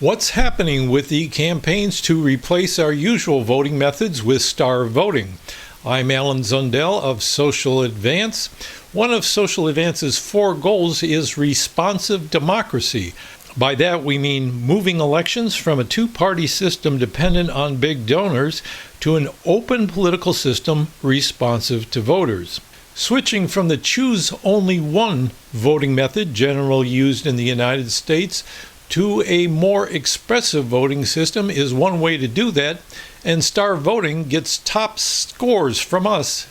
What's happening with the campaigns to replace our usual voting methods with star voting? I'm Alan Zundell of Social Advance. One of Social Advance's 4 goals is responsive democracy. By that we mean moving elections from a two-party system dependent on big donors to an open political system responsive to voters. Switching from the choose only one voting method generally used in the United States to a more expressive voting system is one way to do that, and star voting gets top scores from us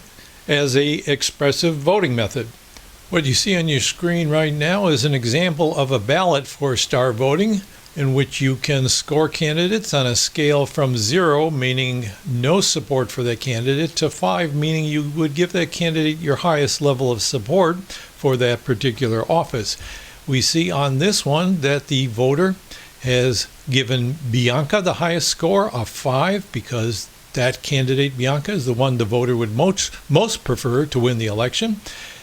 as a expressive voting method. What you see on your screen right now is an example of a ballot for star voting, in which you can score candidates on a scale from 0, meaning no support for that candidate, to 5, meaning you would give that candidate your highest level of support for that particular office. We see on this one that the voter has given Bianca the highest score of 5 because that candidate, Bianca, is the one the voter would most prefer to win the election.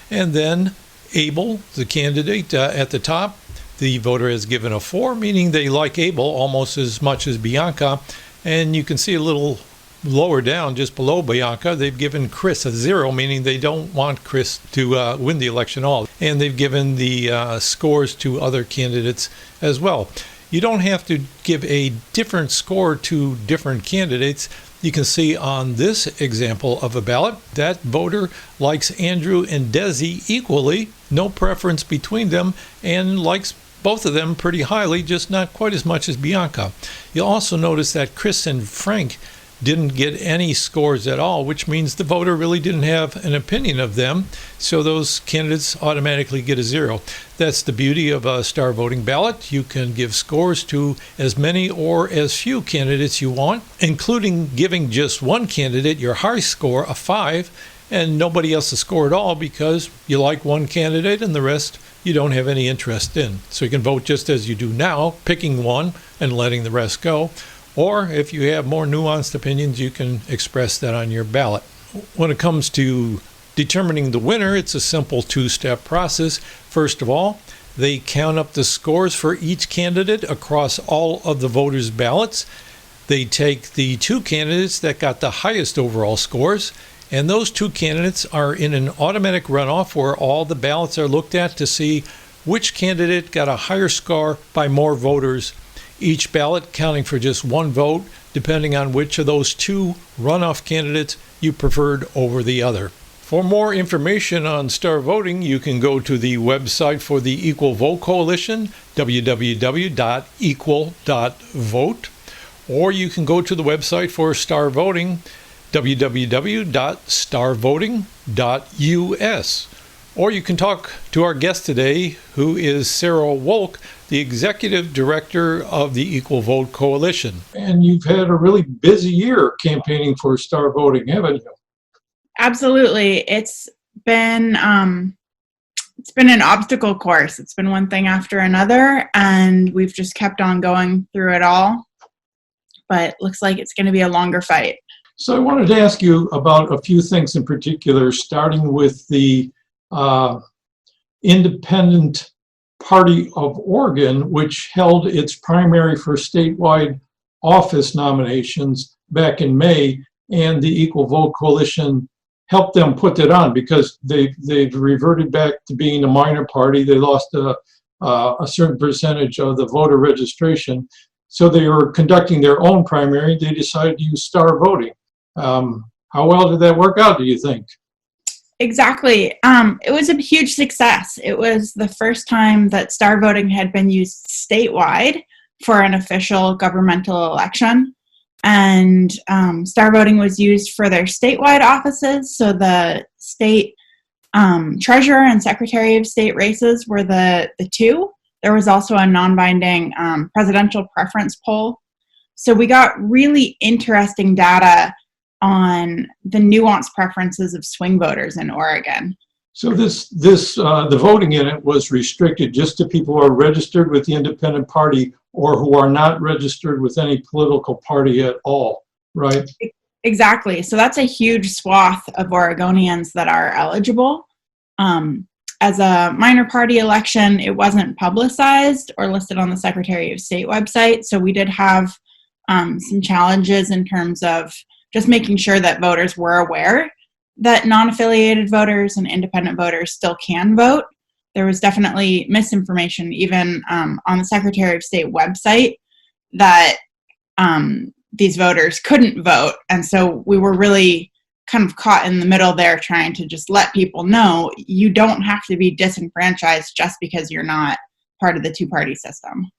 And then Abel, the candidate at the top, the voter has given a 4, meaning they like Abel almost as much as Bianca. And you can see a little lower down, just below Bianca, they've given Chris a 0, meaning they don't want Chris to win the election at all. And they've given the scores to other candidates as well. You don't have to give a different score to different candidates. You can see on this example of a ballot, that voter likes Andrew and Desi equally, no preference between them, and likes both of them pretty highly, just not quite as much as Bianca. You'll also notice that Chris and Frank didn't get any scores at all, which means the voter really didn't have an opinion of them, so those candidates automatically get a 0. That's the beauty of a star voting ballot. You can give scores to as many or as few candidates you want, including giving just one candidate your high score, a 5, and nobody else a score at all because you like one candidate and the rest you don't have any interest in. So you can vote just as you do now, picking one and letting the rest go. Or if you have more nuanced opinions, you can express that on your ballot. When it comes to determining the winner, it's a simple 2-step process. First of all, they count up the scores for each candidate across all of the voters' ballots. They take the 2 candidates that got the highest overall scores, and those 2 candidates are in an automatic runoff where all the ballots are looked at to see which candidate got a higher score by more voters, each ballot counting for just 1 vote, depending on which of those 2 runoff candidates you preferred over the other. For more information on star voting, you can go to the website for the Equal Vote Coalition, www.equal.vote, or you can go to the website for star voting, www.starvoting.us. Or you can talk to our guest today, who is Sara Wolk, the Executive Director of the Equal Vote Coalition. And you've had a really busy year campaigning for star voting, haven't you? Absolutely. It's been an obstacle course. It's been one thing after another, and we've just kept on going through it all. But it looks like it's going to be a longer fight. So I wanted to ask you about a few things in particular, starting with the Independent Party of Oregon, which held its primary for statewide office nominations back in May, and the Equal Vote Coalition helped them put that on because they've reverted back to being a minor party. They lost a certain percentage of the voter registration, so they were conducting their own primary. They decided to use star voting. How well did that work out, do you think? Exactly. It was a huge success. It was the first time that star voting had been used statewide for an official governmental election. And star voting was used for their statewide offices. So the state treasurer and secretary of state races were the 2. There was also a non-binding presidential preference poll. So we got really interesting data on the nuanced preferences of swing voters in Oregon. So the voting in it was restricted just to people who are registered with the Independent Party or who are not registered with any political party at all, right? Exactly. So that's a huge swath of Oregonians that are eligible. as a minor party election, it wasn't publicized or listed on the Secretary of State website. So we did have some challenges in terms of just making sure that voters were aware that non-affiliated voters and independent voters still can vote. There was definitely misinformation even on the Secretary of State website that these voters couldn't vote. And so we were really kind of caught in the middle there, trying to just let people know you don't have to be disenfranchised just because you're not part of the two-party system.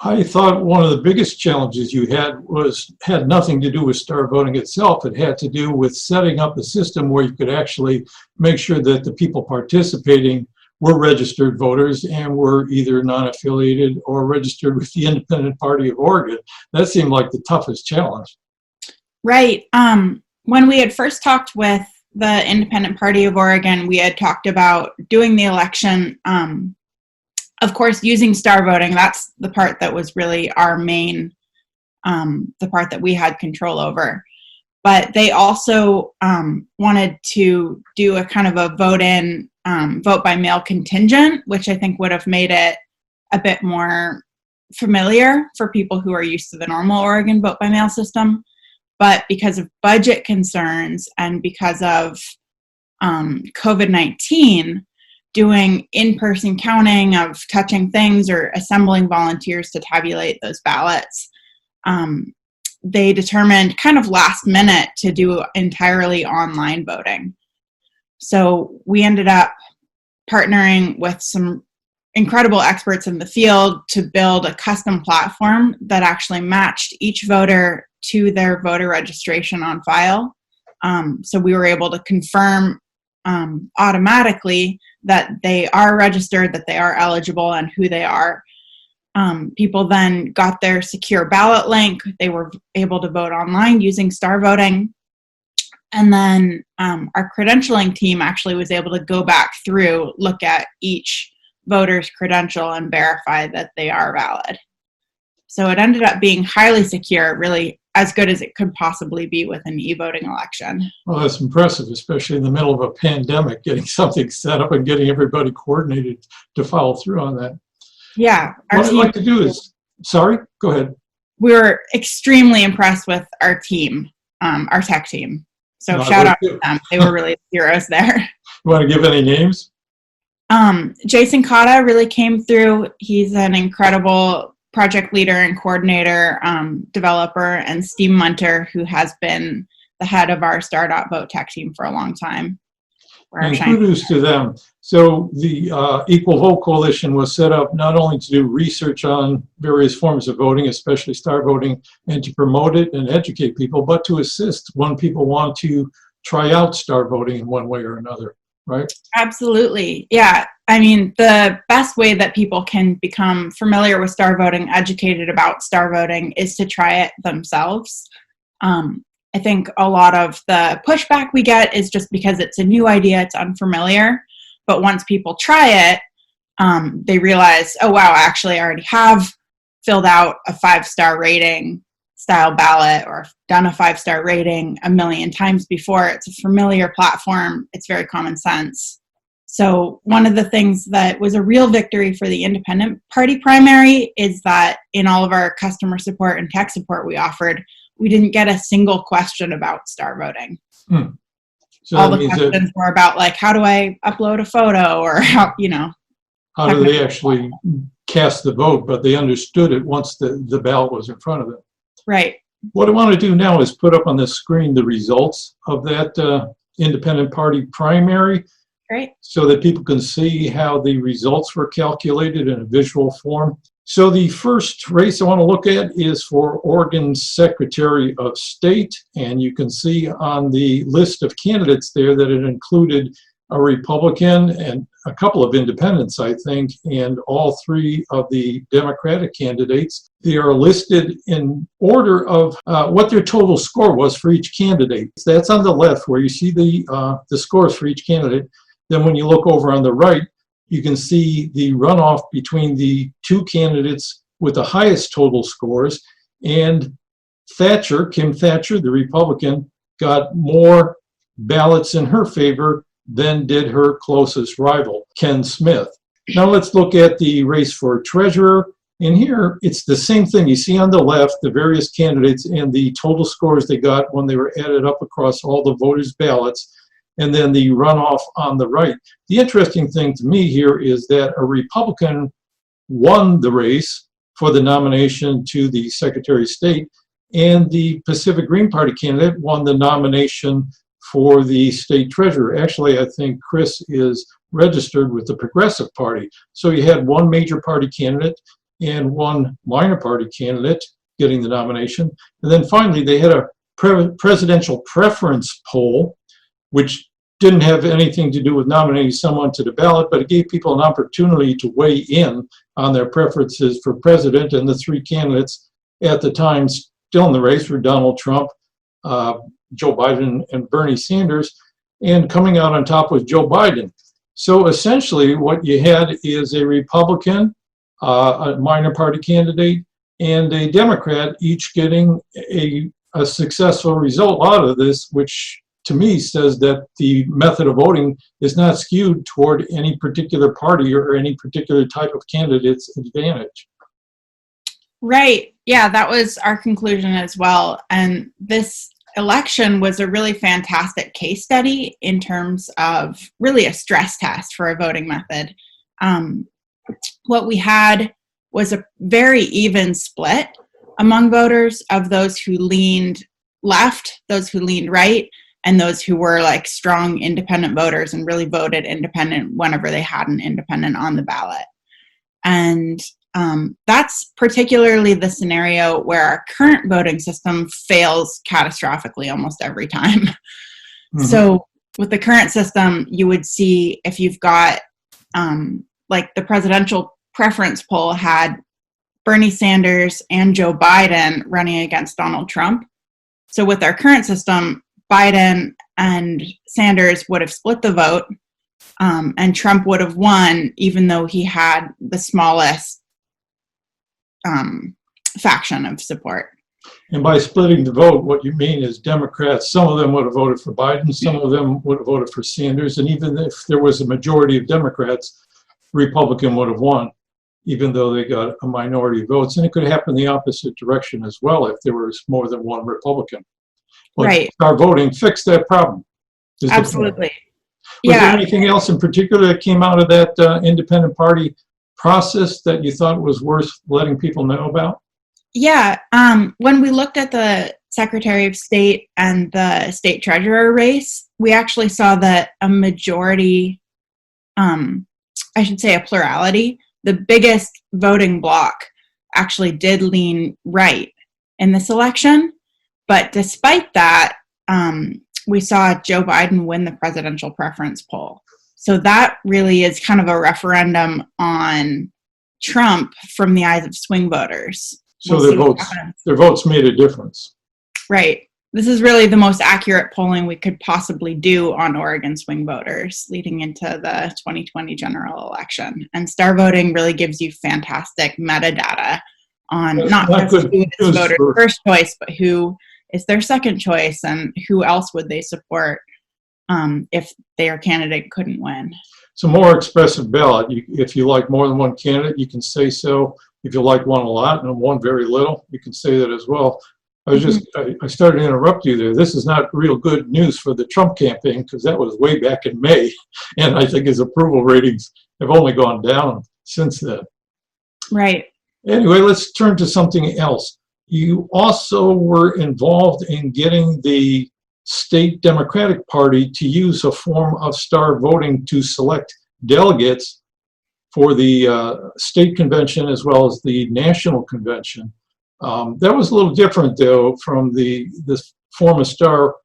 I thought one of the biggest challenges you had nothing to do with star voting itself. It had to do with setting up a system where you could actually make sure that the people participating were registered voters and were either non-affiliated or registered with the Independent Party of Oregon. That seemed like the toughest challenge. Right. When we had first talked with the Independent Party of Oregon, we had talked about doing the election, of course, using star voting. That's the part that was really our main, the part that we had control over. But they also wanted to do a kind of a vote-in, vote-by-mail contingent, which I think would have made it a bit more familiar for people who are used to the normal Oregon vote-by-mail system. But because of budget concerns and because of COVID-19, doing in-person counting of touching things or assembling volunteers to tabulate those ballots, they determined kind of last minute to do entirely online voting. So we ended up partnering with some incredible experts in the field to build a custom platform that actually matched each voter to their voter registration on file. So we were able to confirm automatically that they are registered, that they are eligible, and who they are. People then got their secure ballot link. They were able to vote online using star voting. And then our credentialing team actually was able to go back through, look at each voter's credential and verify that they are valid. So it ended up being highly secure, really as good as it could possibly be with an e-voting election. Well, that's impressive, especially in the middle of a pandemic, getting something set up and getting everybody coordinated to follow through on that. Yeah. What I'd like to do is, sorry, go ahead. We were extremely impressed with our team, our tech team. So shout out to them. They were really heroes there. You want to give any names? Jason Cotta really came through. He's an incredible project leader and coordinator, developer, and Steve Munter, who has been the head of our Star.vote tech team for a long time. And kudos to them. So the Equal Vote Coalition was set up not only to do research on various forms of voting, especially star voting, and to promote it and educate people, but to assist when people want to try out star voting in one way or another, right? Absolutely. Yeah. I mean, the best way that people can become familiar with star voting, educated about star voting, is to try it themselves. I think a lot of the pushback we get is just because it's a new idea, it's unfamiliar. But once people try it, they realize, oh, wow, actually I already have filled out a 5-star rating style ballot or done a 5-star rating a million times before. It's a familiar platform. It's very common sense. So one of the things that was a real victory for the Independent Party primary is that in all of our customer support and tech support we offered, we didn't get a single question about star voting. So all the questions were about, like, how do I upload a photo, or how do they actually cast the vote, but they understood it once the ballot was in front of them. Right. What I want to do now is put up on the screen the results of that Independent Party primary. Great. So that people can see how the results were calculated in a visual form. So the first race I want to look at is for Oregon's Secretary of State, and you can see on the list of candidates there that it included a Republican and a couple of independents, I think, and all 3 of the Democratic candidates. They are listed in order of what their total score was for each candidate. So that's on the left where you see the scores for each candidate. Then when you look over on the right, you can see the runoff between the 2 candidates with the highest total scores. And Kim Thatcher, the Republican, got more ballots in her favor than did her closest rival, Ken Smith. Now let's look at the race for treasurer. And here, it's the same thing. You see on the left the various candidates and the total scores they got when they were added up across all the voters' ballots, and then the runoff on the right. The interesting thing to me here is that a Republican won the race for the nomination to the Secretary of State, and the Pacific Green Party candidate won the nomination for the state treasurer. Actually, I think Chris is registered with the Progressive Party. So you had one major party candidate and one minor party candidate getting the nomination. And then finally, they had a presidential preference poll, which didn't have anything to do with nominating someone to the ballot, but it gave people an opportunity to weigh in on their preferences for president. And the three candidates at the time still in the race were Donald Trump, Joe Biden, and Bernie Sanders. And coming out on top was Joe Biden. So essentially what you had is a Republican, a minor party candidate, and a Democrat, each getting a successful result out of this, which to me says that the method of voting is not skewed toward any particular party or any particular type of candidate's advantage. Right. Yeah, that was our conclusion as well. And this election was a really fantastic case study in terms of really a stress test for a voting method. What we had was a very even split among voters of those who leaned left, those who leaned right, and those who were like strong independent voters and really voted independent whenever they had an independent on the ballot. And that's particularly the scenario where our current voting system fails catastrophically almost every time. Mm-hmm. So with the current system, you would see if you've got like the presidential preference poll had Bernie Sanders and Joe Biden running against Donald Trump. So with our current system, Biden and Sanders would have split the vote, and Trump would have won, even though he had the smallest faction of support. And by splitting the vote, what you mean is Democrats, some of them would have voted for Biden, some of them would have voted for Sanders, and even if there was a majority of Democrats, Republican would have won, even though they got a minority of votes. And it could happen the opposite direction as well if there was more than one Republican. But right. Our voting fixed that problem. Absolutely. Was there anything else in particular that came out of that independent party process that you thought was worth letting people know about? Yeah. When we looked at the Secretary of State and the state treasurer race, we actually saw that a majority, I should say a plurality, the biggest voting bloc actually did lean right in this election. But despite that, we saw Joe Biden win the presidential preference poll. So that really is kind of a referendum on Trump from the eyes of swing voters. So their votes made a difference. Right. This is really the most accurate polling we could possibly do on Oregon swing voters leading into the 2020 general election. And star voting really gives you fantastic metadata on not just who is voter's first choice, but who is their second choice and who else would they support if their candidate couldn't win. It's a more expressive ballot. If you like more than one candidate, you can say so. If you like one a lot and one very little, you can say that as well. I started to interrupt you there. This is not real good news for the Trump campaign because that was way back in May. And I think his approval ratings have only gone down since then. Right. Anyway, let's turn to something else. You also were involved in getting the state Democratic Party to use a form of star voting to select delegates for the state convention as well as the national convention. That was a little different, though, from this form of star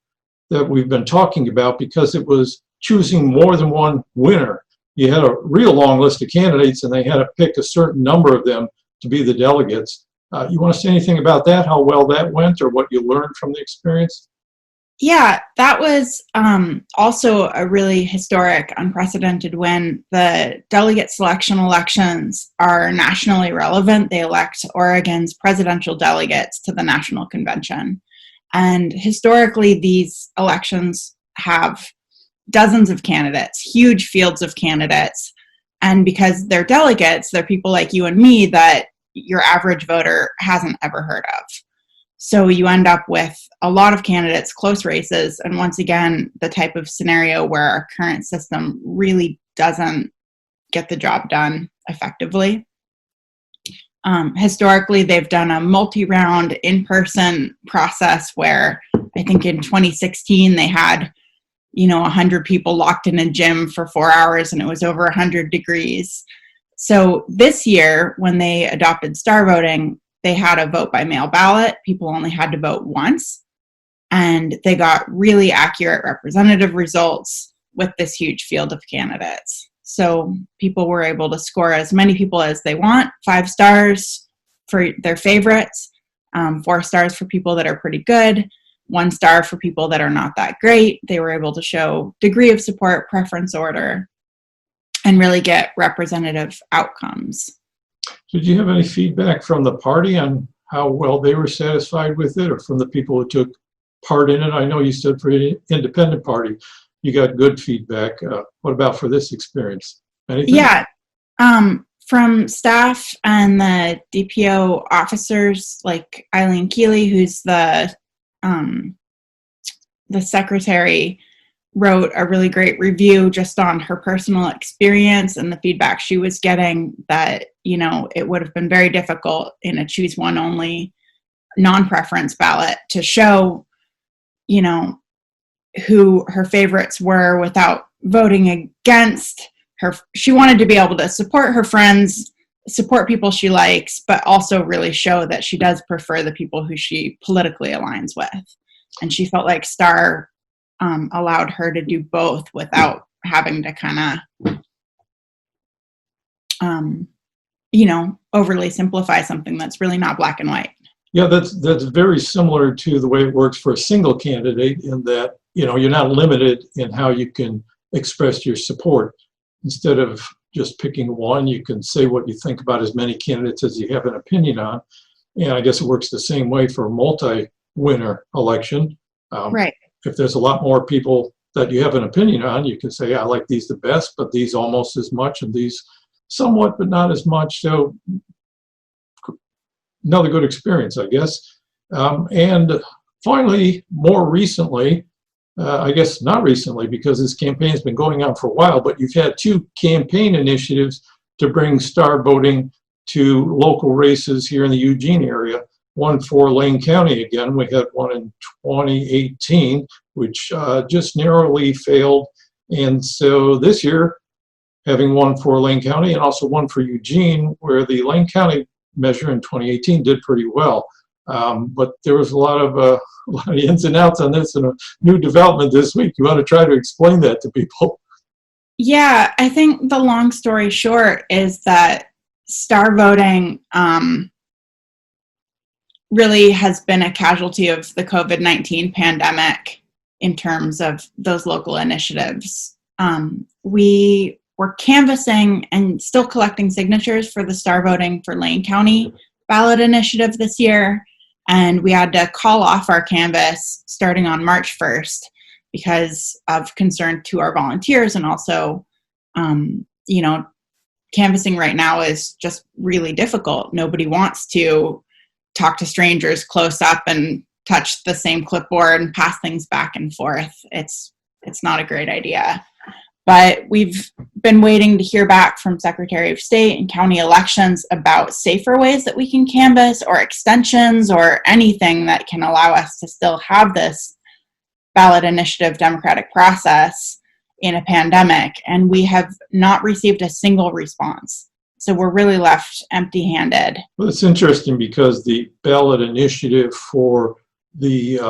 that we've been talking about because it was choosing more than one winner. You had a real long list of candidates, and they had to pick a certain number of them to be the delegates. You want to say anything about that, how well that went, or what you learned from the experience? Yeah, that was also a really historic, unprecedented win. The delegate selection elections are nationally relevant. They elect Oregon's presidential delegates to the national convention. And historically, these elections have dozens of candidates, huge fields of candidates. And because they're delegates, they're people like you and me that your average voter hasn't ever heard of. So you end up with a lot of candidates, close races, and once again, the type of scenario where our current system really doesn't get the job done effectively. Historically, they've done a multi-round in-person process where I think in 2016 they had 100 people locked in a gym for 4 hours and it was over 100 degrees. So this year, when they adopted star voting, they had a vote by mail ballot. People only had to vote once. And they got really accurate representative results with this huge field of candidates. So people were able to score as many people as they want, 5 stars for their favorites, 4 stars for people that are pretty good, 1 star for people that are not that great. They were able to show degree of support, preference order, and really get representative outcomes. Did you have any feedback from the party on how well they were satisfied with it, or from the people who took part in it? I know you said for the independent party, you got good feedback. What about for this experience? Anything? Yeah. From staff and the DPO officers, like Eileen Keeley, who's the secretary, wrote a really great review just on her personal experience and the feedback she was getting, that, it would have been very difficult in a choose one only non-preference ballot to show, who her favorites were without voting against her. She wanted to be able to support her friends, support people she likes, but also really show that she does prefer the people who she politically aligns with. And she felt like Star allowed her to do both without having to kind of, overly simplify something that's really not black and white. Yeah, that's very similar to the way it works for a single candidate, in that, you're not limited in how you can express your support. Instead of just picking one, you can say what you think about as many candidates as you have an opinion on. And I guess it works the same way for a multi-winner election. Right. If there's a lot more people that you have an opinion on, you can say, I like these the best, but these almost as much, and these somewhat, but not as much. So another good experience, I guess. And finally, more recently, I guess not recently, because this campaign has been going on for a while, but you've had 2 campaign initiatives to bring star voting to local races here in the Eugene area. One for Lane County again. We had one in 2018, which just narrowly failed. And so this year, having one for Lane County and also one for Eugene, where the Lane County measure in 2018 did pretty well. But there was a lot of ins and outs on this, and a new development this week. You want to try to explain that to people? Yeah, I think the long story short is that star voting really has been a casualty of the COVID-19 pandemic in terms of those local initiatives. We were canvassing and still collecting signatures for the star voting for Lane County ballot initiative this year. And we had to call off our canvass starting on March 1st because of concern to our volunteers. And also, canvassing right now is just really difficult. Nobody wants to talk to strangers close up and touch the same clipboard and pass things back and forth. It's not a great idea. But we've been waiting to hear back from Secretary of State and county elections about safer ways that we can canvass, or extensions, or anything that can allow us to still have this ballot initiative democratic process in a pandemic. And we have not received a single response. So we're really left empty-handed. Well, it's interesting because the ballot initiative for the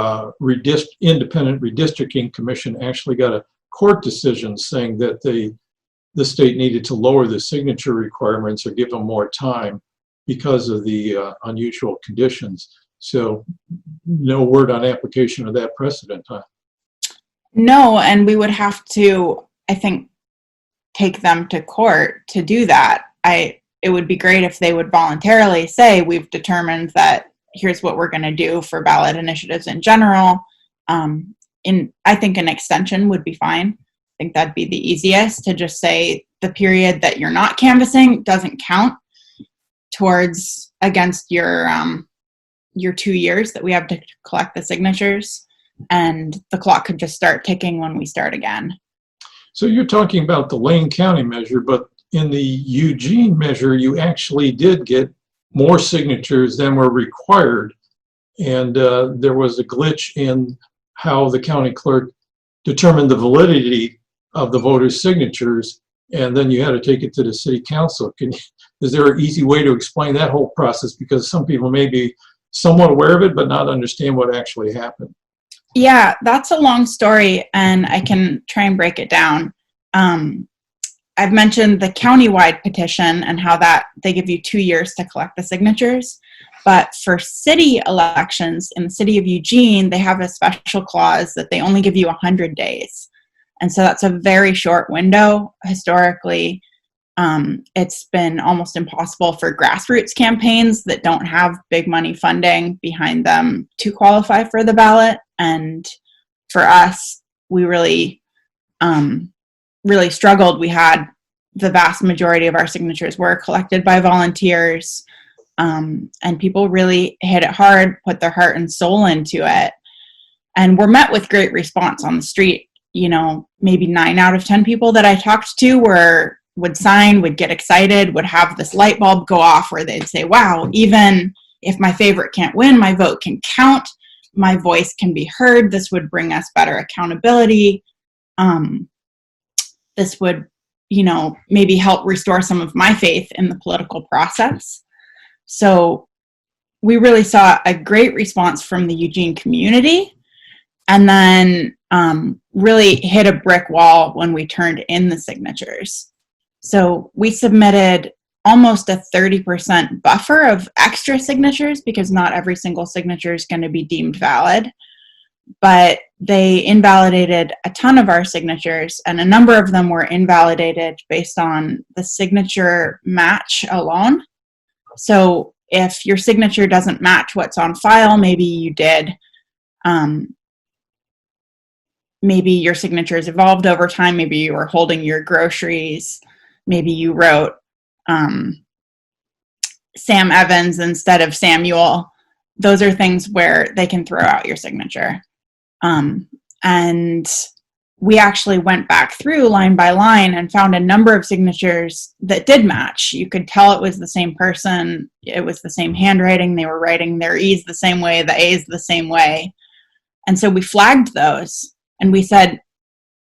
Independent Redistricting Commission actually got a court decision saying that the state needed to lower the signature requirements or give them more time because of the unusual conditions. So no word on application of that precedent, huh? No, and we would have to, I think, take them to court to do that. It would be great if they would voluntarily say, we've determined that here's what we're going to do for ballot initiatives in general. I think an extension would be fine. think that'd be the easiest, to just say the period that you're not canvassing doesn't count towards against your 2 years that we have to collect the signatures, and the clock could just start ticking when we start again. So you're talking about the Lane County measure, but in the Eugene measure, you actually did get more signatures than were required. And there was a glitch in how the county clerk determined the validity of the voters' signatures, and then you had to take it to the city council. Is there an easy way to explain that whole process? Because some people may be somewhat aware of it, but not understand what actually happened. Yeah, that's a long story, and I can try and break it down. I've mentioned the countywide petition and how that they give you 2 years to collect the signatures. But for city elections in the city of Eugene, they have a special clause that they only give you 100 days. And so that's a very short window. Historically, it's been almost impossible for grassroots campaigns that don't have big money funding behind them to qualify for the ballot. And for us, we really struggled. We had the vast majority of our signatures were collected by volunteers, and people really hit it hard, put their heart and soul into it, and were met with great response on the street. You know, maybe 9 out of 10 people that I talked to would sign, would get excited, would have this light bulb go off where they'd say, wow, even if my favorite can't win, my vote can count, my voice can be heard, this would bring us better accountability. This would, maybe help restore some of my faith in the political process. So we really saw a great response from the Eugene community, and then really hit a brick wall when we turned in the signatures. So we submitted almost a 30% buffer of extra signatures because not every single signature is going to be deemed valid. But they invalidated a ton of our signatures, and a number of them were invalidated based on the signature match alone. So if your signature doesn't match what's on file, maybe you did. Maybe your signatures evolved over time. Maybe you were holding your groceries. Maybe you wrote Sam Evans instead of Samuel. Those are things where they can throw out your signature. And we actually went back through line by line and found a number of signatures that did match. You could tell it was the same person. It was the same handwriting. They were writing their E's the same way, the A's the same way. And so we flagged those and we said,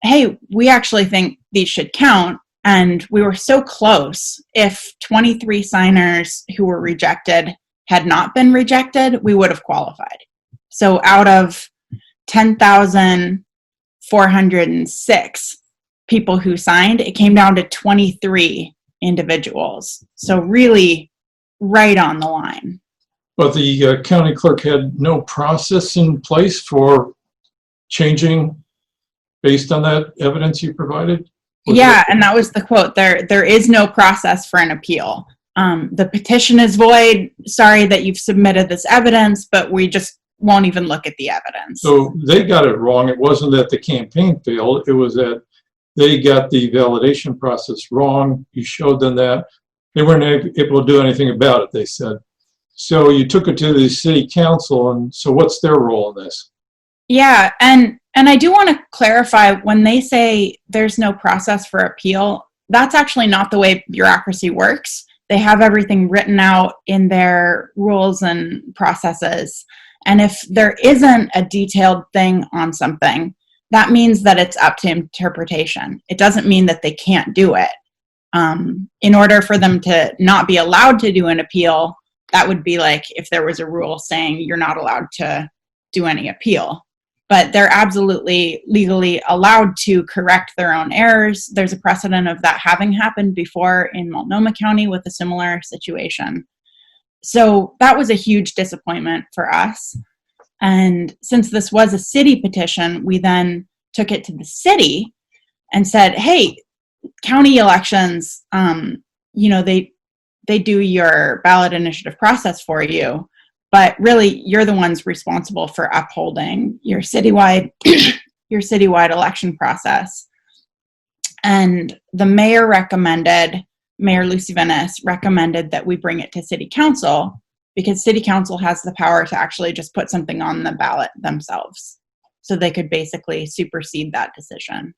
hey, we actually think these should count. And we were so close. If 23 signers who were rejected had not been rejected, we would have qualified. So out of 10,406 people who signed, it came down to 23 individuals. So really right on the line. But the county clerk had no process in place for changing based on that evidence you provided? And that was the quote. There is no process for an appeal. The petition is void. Sorry that you've submitted this evidence, but we just won't even look at the evidence. So they got it wrong. It wasn't that the campaign failed. It was that they got the validation process wrong. You showed them that. They weren't able to do anything about it, they said. So you took it to the city council, and so what's their role in this? Yeah, and I do want to clarify, when they say there's no process for appeal, that's actually not the way bureaucracy works. They have everything written out in their rules and processes. And if there isn't a detailed thing on something, that means that it's up to interpretation. It doesn't mean that they can't do it. In order for them to not be allowed to do an appeal, that would be like if there was a rule saying you're not allowed to do any appeal. But they're absolutely legally allowed to correct their own errors. There's a precedent of that having happened before in Multnomah County with a similar situation. So that was a huge disappointment for us. And since this was a city petition, we then took it to the city and said, hey, county elections, they do your ballot initiative process for you, but really you're the ones responsible for upholding your citywide election process. And the Mayor Lucy Venice recommended that we bring it to City Council because City Council has the power to actually just put something on the ballot themselves. So they could basically supersede that decision.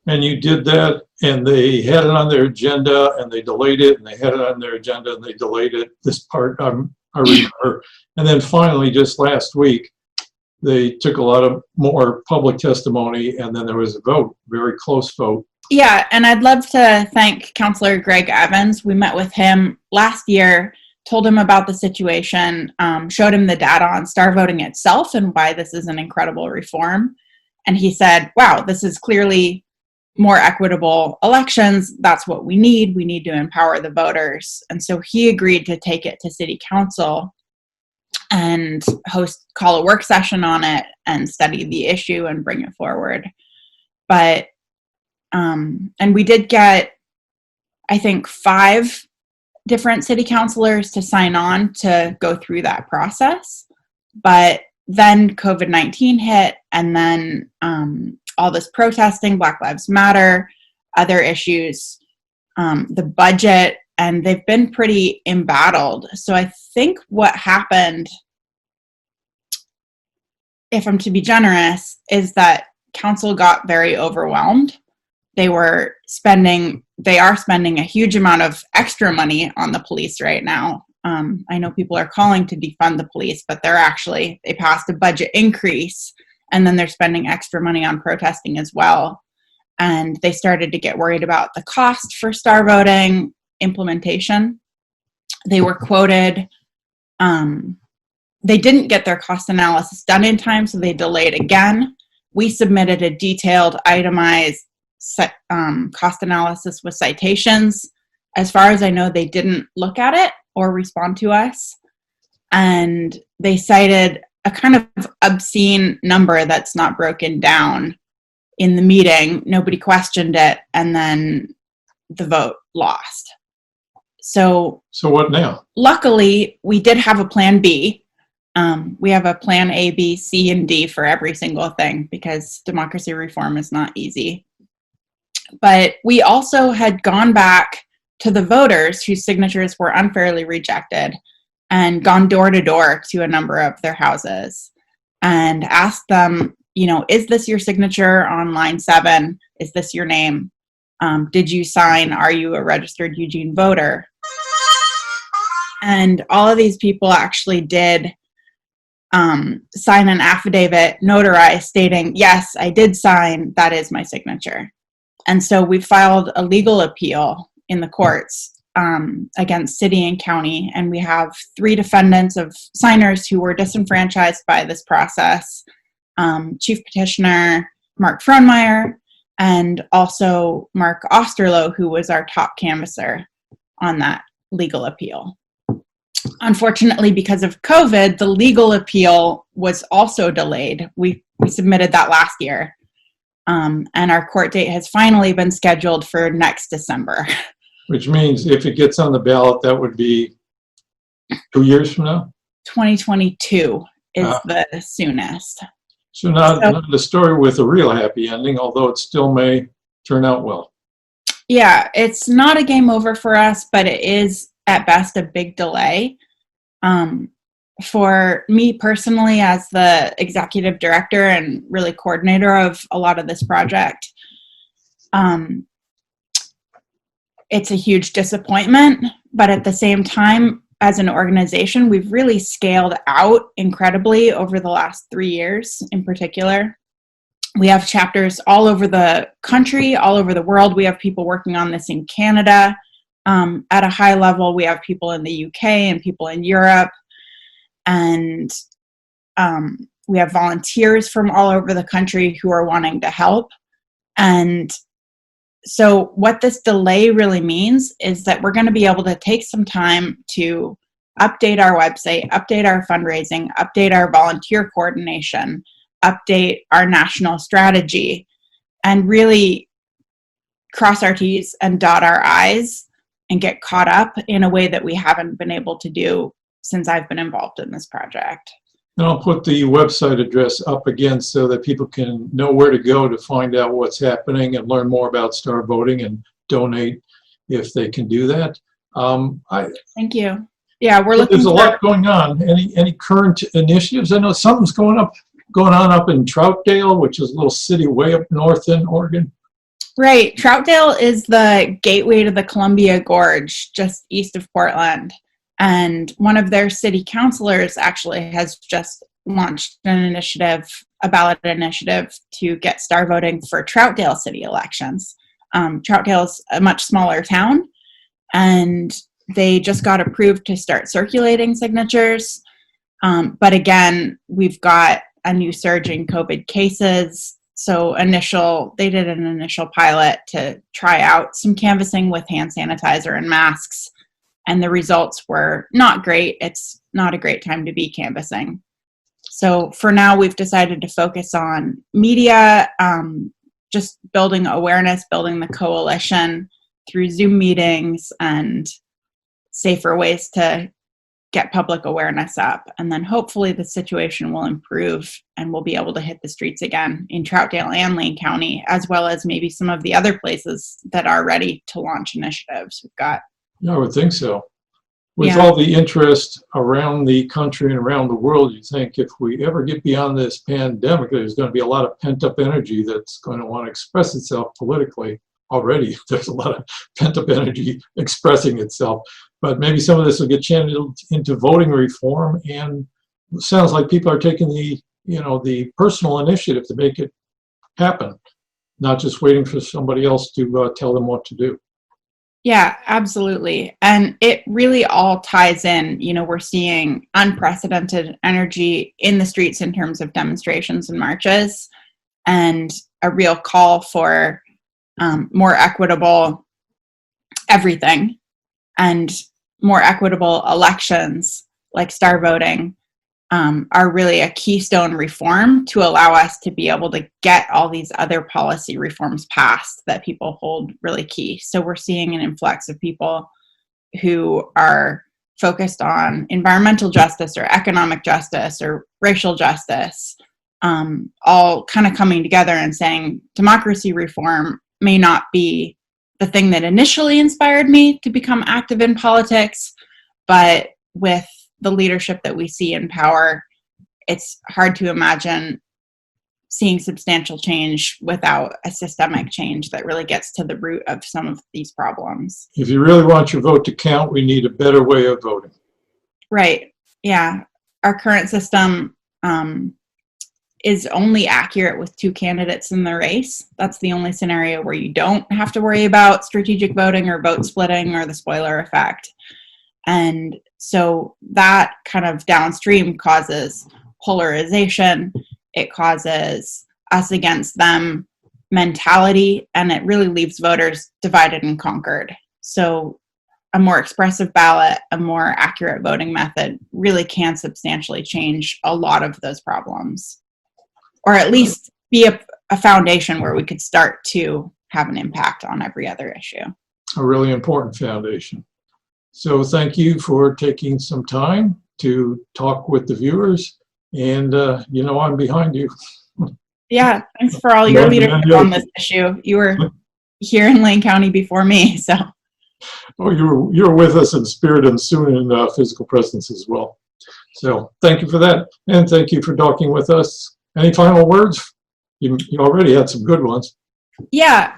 And you did that, and they had it on their agenda, and they delayed it, and they had it on their agenda, and they delayed it. This part I remember. And then finally, just last week, they took a lot of more public testimony, and then there was a vote, very close vote. Yeah, and I'd love to thank Councillor Greg Evans. We met with him last year, told him about the situation, showed him the data on star voting itself and why this is an incredible reform. And he said, wow, this is clearly more equitable elections. That's what we need. We need to empower the voters. And so he agreed to take it to City Council and call a work session on it and study the issue and bring it forward. But, and we did get, I think, 5 different city councilors to sign on to go through that process. But then COVID-19 hit, and then all this protesting, Black Lives Matter, other issues, the budget, and they've been pretty embattled. So I think what happened, if I'm to be generous, is that council got very overwhelmed. They are spending a huge amount of extra money on the police right now. I know people are calling to defund the police, but they passed a budget increase, and then they're spending extra money on protesting as well. And they started to get worried about the cost for star voting implementation. They were quoted, they didn't get their cost analysis done in time, so they delayed again. We submitted a detailed, itemized cost analysis with citations. As far as I know, they didn't look at it or respond to us. And they cited a kind of obscene number that's not broken down in the meeting. Nobody questioned it, and then the vote lost. So what now? Luckily, we did have a plan B. We have a plan A, B, C, and D for every single thing because democracy reform is not easy. But we also had gone back to the voters whose signatures were unfairly rejected and gone door to door to a number of their houses and asked them, is this your signature on line 7? Is this your name? Did you sign? Are you a registered Eugene voter? And all of these people actually did sign an affidavit, notarized, stating, yes, I did sign, that is my signature. And so we filed a legal appeal in the courts against city and county, and we have 3 defendants of signers who were disenfranchised by this process, Chief Petitioner Mark Frohnmeyer, and also Mark Osterloh, who was our top canvasser on that legal appeal. Unfortunately, because of COVID, the legal appeal was also delayed. We submitted that last year. And our court date has finally been scheduled for next December. Which means if it gets on the ballot, that would be 2 years from now? 2022 is the soonest. So not a story with a real happy ending, although it still may turn out well. Yeah, it's not a game over for us, but it is at best a big delay. For me personally, as the executive director and really coordinator of a lot of this project, it's a huge disappointment, but at the same time, as an organization, we've really scaled out incredibly over the last 3 years in particular. We have chapters all over the country, all over the world. We have people working on this in Canada at a high level. We have people in the UK and people in Europe. And we have volunteers from all over the country who are wanting to help. And so what this delay really means is that we're going to be able to take some time to update our website, update our fundraising, update our volunteer coordination, update our national strategy, and really cross our T's and dot our I's and get caught up in a way that we haven't been able to do since I've been involved in this project. And I'll put the website address up again so that people can know where to go to find out what's happening and learn more about Star Voting and donate if they can do that. Thank you. Yeah, we're looking There's a lot going on. Any current initiatives? I know something's going on up in Troutdale, which is a little city way up north in Oregon. Right. Troutdale is the gateway to the Columbia Gorge, just east of Portland. And one of their city councilors actually has just launched an initiative, a ballot initiative to get Star Voting for Troutdale city elections. Troutdale's a much smaller town, and they just got approved to start circulating signatures. But again, we've got a new surge in COVID cases. So they did an initial pilot to try out some canvassing with hand sanitizer and masks. And the results were not great. It's not a great time to be canvassing. So for now, we've decided to focus on media, just building awareness, building the coalition through Zoom meetings and safer ways to get public awareness up. And then hopefully the situation will improve and we'll be able to hit the streets again in Troutdale and Lane County, as well as maybe some of the other places that are ready to launch initiatives. We've got. Yeah, I would think so. With all the interest around the country and around the world, you think if we ever get beyond this pandemic, there's going to be a lot of pent-up energy that's going to want to express itself politically. Already, there's a lot of pent-up energy expressing itself. But maybe some of this will get channeled into voting reform, and it sounds like people are taking the personal initiative to make it happen, not just waiting for somebody else to tell them what to do. Yeah, absolutely. And it really all ties in. We're seeing unprecedented energy in the streets in terms of demonstrations and marches, and a real call for more equitable everything and more equitable elections like Star Voting are really a keystone reform to allow us to be able to get all these other policy reforms passed that people hold really key. So we're seeing an influx of people who are focused on environmental justice or economic justice or racial justice, all kind of coming together and saying democracy reform may not be the thing that initially inspired me to become active in politics, but with the leadership that we see in power, it's hard to imagine seeing substantial change without a systemic change that really gets to the root of some of these problems. If you really want your vote to count, we need a better way of voting. Right. Yeah. Our current system is only accurate with 2 candidates in the race. That's the only scenario where you don't have to worry about strategic voting or vote splitting or the spoiler effect. And so that kind of downstream causes polarization. It causes us against them mentality, and it really leaves voters divided and conquered. So a more expressive ballot, a more accurate voting method really can substantially change a lot of those problems, or at least be a foundation where we could start to have an impact on every other issue. A really important foundation. So thank you for taking some time to talk with the viewers, and I'm behind you. Yeah, thanks for all your leadership on this issue. You were here in Lane County before me, so. Oh, you're with us in spirit and soon in physical presence as well. So thank you for that, and thank you for talking with us. Any final words? You already had some good ones. Yeah,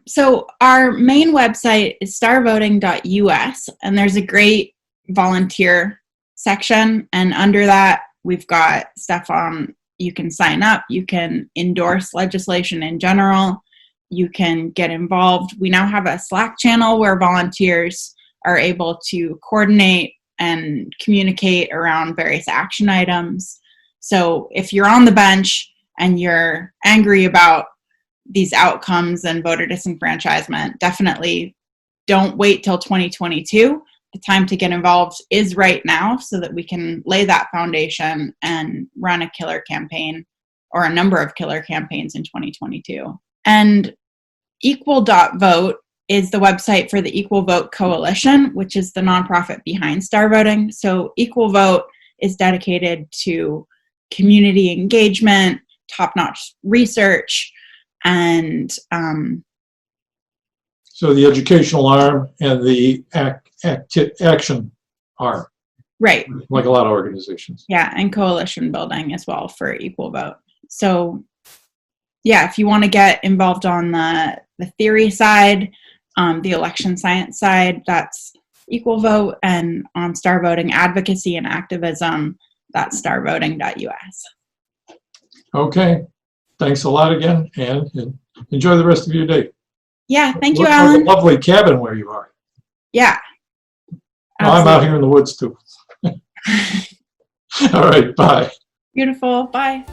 so our main website is starvoting.us, and there's a great volunteer section, and under that we've got stuff on, you can sign up, you can endorse legislation in general, you can get involved. We now have a Slack channel where volunteers are able to coordinate and communicate around various action items. So if you're on the bench and you're angry about these outcomes and voter disenfranchisement, definitely don't wait till 2022. The time to get involved is right now so that we can lay that foundation and run a killer campaign or a number of killer campaigns in 2022. And equal.vote is the website for the Equal Vote Coalition, which is the nonprofit behind Star Voting. So Equal Vote is dedicated to community engagement, top-notch research, and So the educational arm and the action arm, right. like a lot of organizations. Yeah, and coalition building as well for Equal Vote. So yeah, if you want to get involved on the theory side, the election science side, that's Equal Vote, and on star voting advocacy and activism, that's starvoting.us. Okay, thanks a lot again, and enjoy the rest of your day. Yeah, thank you, Looks like Alan. a lovely cabin where you are. Yeah. Well, I'm out here in the woods too. All right, bye. Beautiful. Bye.